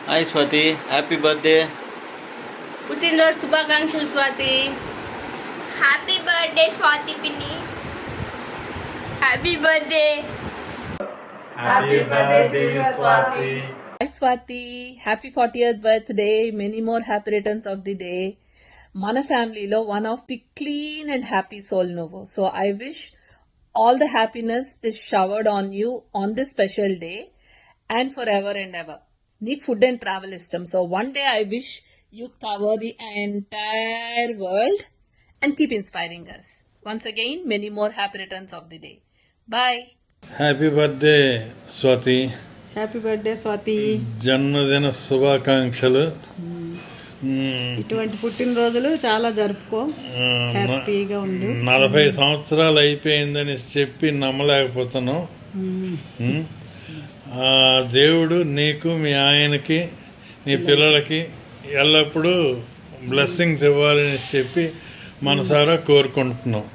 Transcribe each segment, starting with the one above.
Hi Swati, happy birthday. పుట్టినరోజు శుభాకాంక్షలు Swathi. Happy birthday Swathi పిన్ని. Happy birthday. Happy birthday, Swati. Hi Swati, happy 40th birthday. Many more happy returns of the day. మన ఫ్యామిలీలో one of the clean and happy soul నువ్వు. So I wish all the happiness is showered on you on this special day and forever and ever. నీకు food and travel ఇష్టం. So one day I wish you cover the entire world and keep inspiring us. Once again, many more happy returns of the day. Bye. Happy birthday Swati. Happy birthday Swathi. జన్మదిన శుభాకాంక్షలు. ఇటువంటి పుట్టినరోజులు చాలా జరుపుకో, హ్యాపీగా ఉండు. 40 సంవత్సరాలు అయిపోయిందని చెప్పి నమ్మలేకపోతున్నాం. ఆ దేవుడు నీకు, మీ ఆయనకి, నీ పిల్లలకి ఎల్లప్పుడూ బ్లెస్సింగ్స్ ఇవ్వాలని చెప్పి మనసారా కోరుకుంటున్నాం.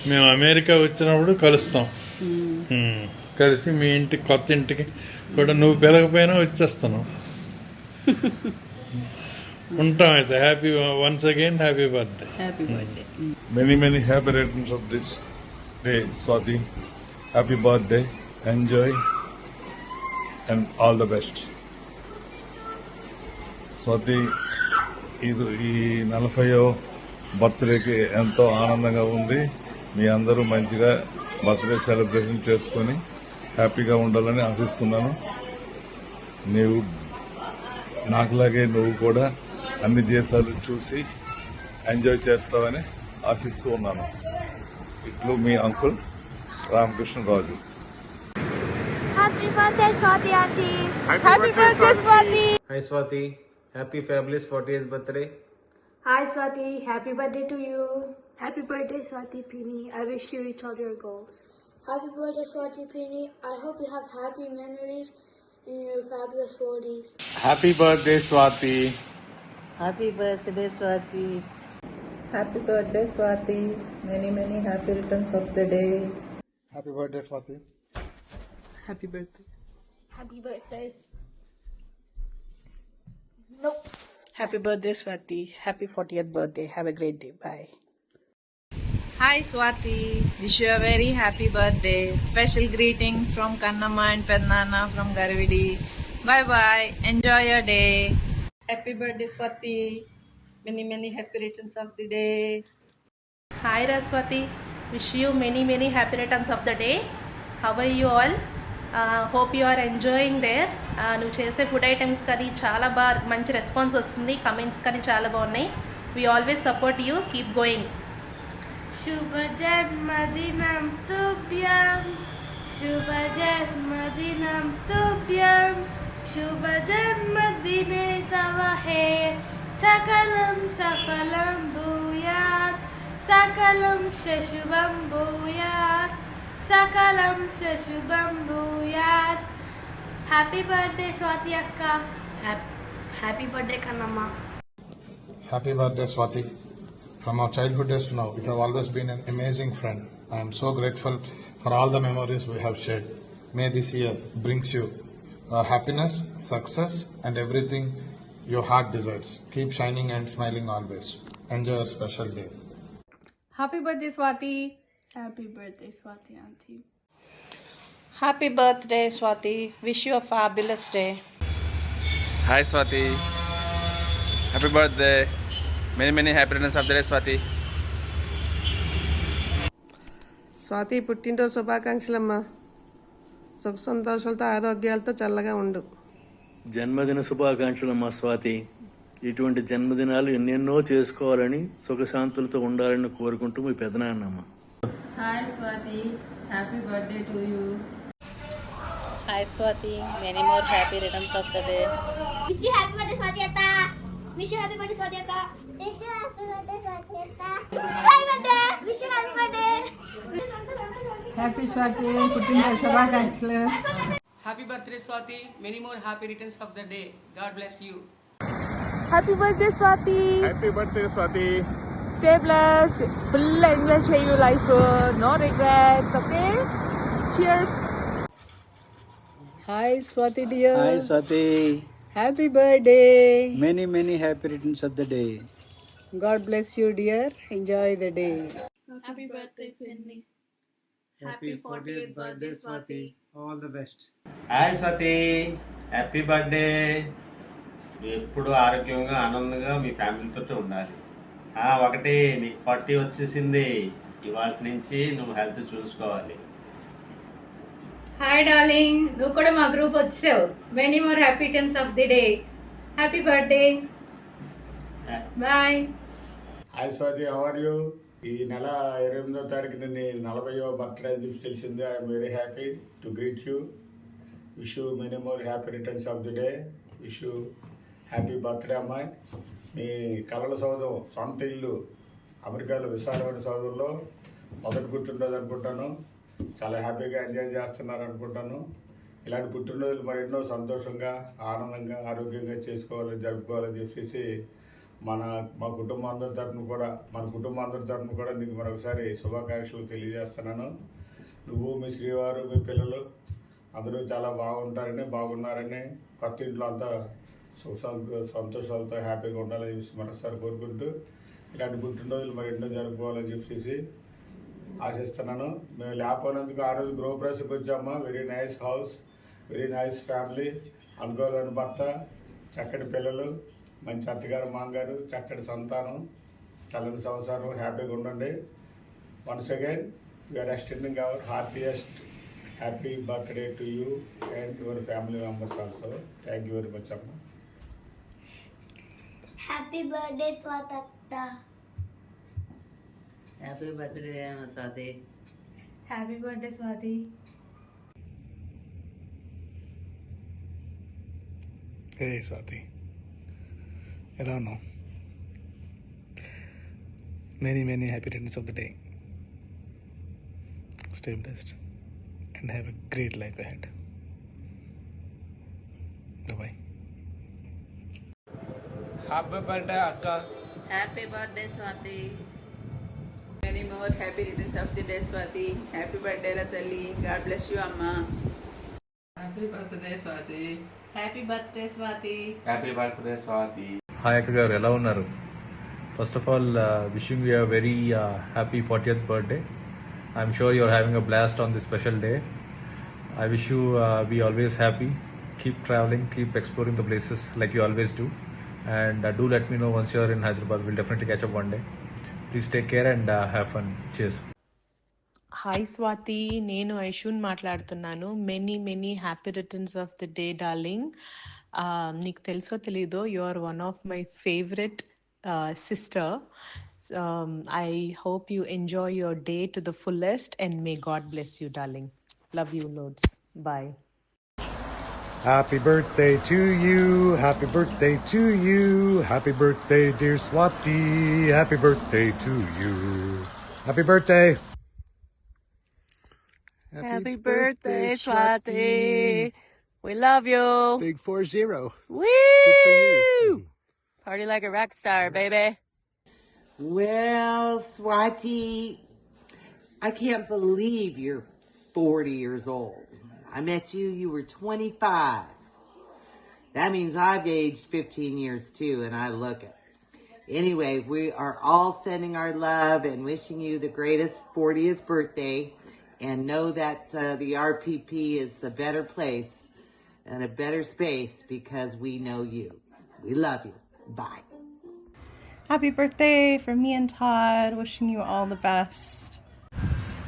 మేము అమెరికా వచ్చినప్పుడు కలుస్తాం. కలిసి మీ ఇంటికి, కొత్త ఇంటికి కూడా నువ్వు పిలకపోయినా వచ్చేస్తున్నావు. ఉంటాం అయితే. Happy once again happy birthday. Happy birthday. Many happy returns of this day, Swati. Happy birthday. Enjoy and all the best. Swathi, ఇది ఈ 40వ బర్త్డేకి ఎంతో ఆనందంగా ఉంది. మీ అందరూ మంచిగా బర్త్డే సెలబ్రేషన్ చేసుకొని హ్యాపీగా ఉండాలని ఆశిస్తున్నాను. నీవు నాకులాగే నువ్వు కూడా అన్ని దేశాలు చూసి ఎంజాయ్ చేస్తావని ఆశిస్తూ ఉన్నాను. ఇట్లు మీ uncle Ramakrishna Raju. Happy birthday Swati aunty. Happy birthday Swati. Hi Swati, happy fabulous 40th birthday. Hi Swati, happy birthday to you. Happy birthday Swati Pini. I wish you reach all your goals. Happy birthday Swati Pini. I hope you have happy memories in your fabulous 40s. Happy birthday Swati. Happy birthday Swathi. Happy birthday Swati. Many happy returns of the day. Happy birthday Swati. Happy birthday. Happy birthday. Happy birthday Swati. Happy 40th birthday. Have a great day. Bye. Hi Swati, wish you a very happy birthday. Special greetings from Kannamma and Pennana from Garvidi. Bye bye. Enjoy your day. Happy birthday Swathi. many happy returns of the day. Hi Raswati, wish you many happy returns of the day. How are you all? Hope you are enjoying there. నువ్వు చేసే food items కానీ చాలా బాగా మంచి response వస్తుంది. Comments కానీ చాలా బాగున్నాయి. We always support you. Keep going. శుభ జన్మదినం తుభ్యం. శుభ జన్మదినం తుభ్యం. శుభ జన్మదినే తవ హే. సకలం సఫలం భూయాత్. సకలం శుభం భూయాత్. సకలం శుభం భూయాత్. హ్యాపీ బర్త్డే స్వాతి అక్క. Happy birthday Kannamma. Happy birthday, Swati. From our childhood days to now, you have always been an amazing friend. I am so grateful for all the memories we have shared. May this year brings you happiness, success, and everything your heart desires. Keep shining and smiling always. Enjoy a special day. Happy birthday Swati. Happy birthday Swati aunty. Happy birthday Swathi. Wish you a fabulous day. Hi Swati, happy birthday. Many happy returns of the day, Swati. Swathi, పుట్టినరోజు శుభాకాంక్షలమ్మా. సుఖ సంతోషాలతో ఆరోగ్యాలతో చల్లగా ఉండు. జన్మదిన శుభాకాంక్షలు మా స్వాతి. ఇటువంటి జన్మదినాలు ఎన్నెన్నో చేసుకోవాలని, సుఖశాంతులతో ఉండాలని కోరుకుంటూ మీ పెదనాన్నమ్మ. Hi Swati, happy birthday to you. Hi Swati, many more happy returns of the day. Wish you happy birthday Swati అత్త. Wish you happy birthday Swati అత్త. Wish you happy birthday Swati అత్త. Happy birthday. Wish you happy birthday. Happy Swati, పుట్టినరోజు శుభాకాంక్షలు. Happy birthday Swati. Many more happy returns of the day. God bless you. Happy birthday Swati. Happy birthday Swathi. Stay blessed. Full enjoy cheyu life. No regrets. Okay. Cheers. Hi, Swati dear. Hi Swati. Happy birthday. Many happy returns of the day. God bless you, dear. Enjoy the day. Happy birthday, Penny. Happy 40th birthday, Swati. All the best. Hi Swathi, happy birthday. నువ్వు ఎప్పుడు ఆరోగ్యంగా ఆనందంగా మీ ఫ్యామిలీతో ఉండాలి. ఒకటి నీకు 40 వచ్చేసింది, ఇవాళ నుంచి నువ్వు హెల్త్ చూసుకోవాలి. హాయ్ డార్లింగ్, నువ్వు కూడా మా గ్రూప్ వచ్చావు. Many more happy returns of the day. Happy birthday. Bye. Hi Swathi, how are you? ఈ నెల 28వ తారీఖున నీ 40వ బర్త్డే అని చెప్పి తెలిసింది. I'm very happy to greet you. Wish you many more happy returns of the day. Wish you happy birthday అమ్మాయి. మీ కళల సౌధం, సొంత ఇల్లు అమెరికాలో విశాలమైన సౌధంలో మొదటి పుట్టినరోజు అనుకుంటాను. చాలా హ్యాపీగా ఎంజాయ్ చేస్తున్నారు అనుకుంటాను. ఇలాంటి పుట్టినరోజులు మరెన్నో సంతోషంగా, ఆనందంగా, ఆరోగ్యంగా జరుపుకోవాలని చెప్పేసి మా కుటుంబం అందరి తరఫున కూడా నీకు మరొకసారి శుభాకాంక్షలు తెలియజేస్తున్నాను. నువ్వు, మీ శ్రీవారు, మీ పిల్లలు అందరూ చాలా బాగున్నారని, కొత్త ఇంట్లో అంతా సంతోషాలతో హ్యాపీగా ఉండాలని చెప్పేసి మరొకసారి కోరుకుంటూ ఇలాంటి పుట్టినరోజులు మరెన్నో జరుపుకోవాలని చెప్పేసి ఆశిస్తున్నాను. మేము లేకపోయినందుకు ఆ రోజు గృహప్రవేశంకి వచ్చామా. Very nice house, very nice family, అనుకోలేని భర్త, చక్కటి పిల్లలు, మంచి అత్తగారు, మామగారు, చక్కటి సంతానం, చల్లని సంవత్సరం, హ్యాపీగా ఉండండి. Once again we're extending our heartiest happy birthday to you and your family members also. Thank you very much అమ్మా. హ్యాపీ బర్త్డే స్వాతక్క. Happy birthday Swati. Happy birthday Swati. Hey Swati, ఎలా ఉన్నావు? Many happy returns of the day. Stay blessed and have a great life ahead. Bye-bye. Happy birthday, Akka. Happy birthday, Swati. Many more happy returns of the day, Swati. Happy birthday, Ratalli. God bless you, Amma. Happy birthday, Swati. Happy birthday, Swati. Happy birthday, Swati. Hi అక్క గారు, ఎలా ఉన్నారు? First of all wishing you a very happy 40th birthday. I'm sure you're having a blast on this special day. I wish you be always happy. Keep traveling, keep exploring the places like you always do. And do let me know once you're in Hyderabad. We'll definitely catch up one day. Please take care and have fun. Cheers. Hi Swati, నేను ఐషూన్ మాట్లాడుతున్నాను. Many happy returns of the day darling. నీకు తెలుసో తెలీదో, you are one of my favourite sister. I hope you enjoy your day to the fullest and may God bless you, darling. Love you loads. Bye. Happy birthday to you. Happy birthday to you. Happy birthday, dear Swati. Happy birthday to you. Happy birthday. Happy birthday, Swati. We love you. Big 40. Woo! Party like a rock star, baby. Well, Swati, I can't believe you're 40 years old. I met you, you were 25. That means I've aged 15 years too, and I look it. Anyway, we are all sending our love and wishing you the greatest 40th birthday, and know that the RPP is a better place and a better space because we know you. We love you. Bye. Happy birthday from me and Todd. Wishing you all the best.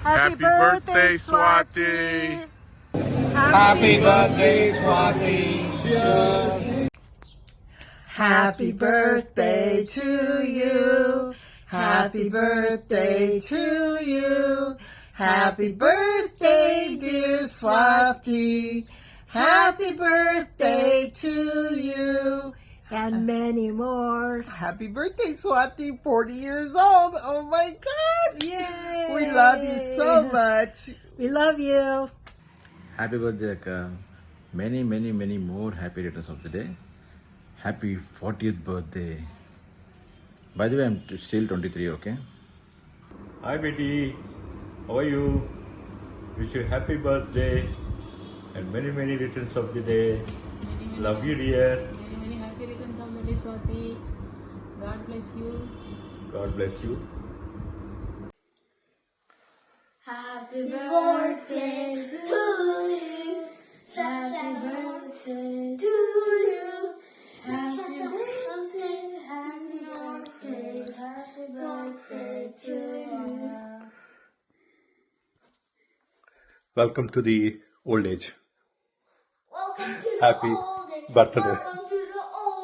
Happy birthday, Swati. Happy birthday, Swati. Happy birthday to you. Happy birthday to you. Happy birthday, dear Swati. Happy birthday to you. And many more. Happy birthday, Swati. 40 years old. Oh my gosh. Yay. We love you so much. We love you. Happy birthday, Akka. Many more happy returns of the day. Happy 40th birthday. By the way, I'm still 23, okay? Hi, Betty. How are you? Wish you happy birthday. and many, many returns of the day. Love you, dear. Many happy returns of the day, Swati. God bless you. God bless you. Happy birthday to you. Happy birthday to you. Happy birthday, happy birthday, happy birthday to you. Welcome to the old age. Welcome to Happy the old age. birthday. Welcome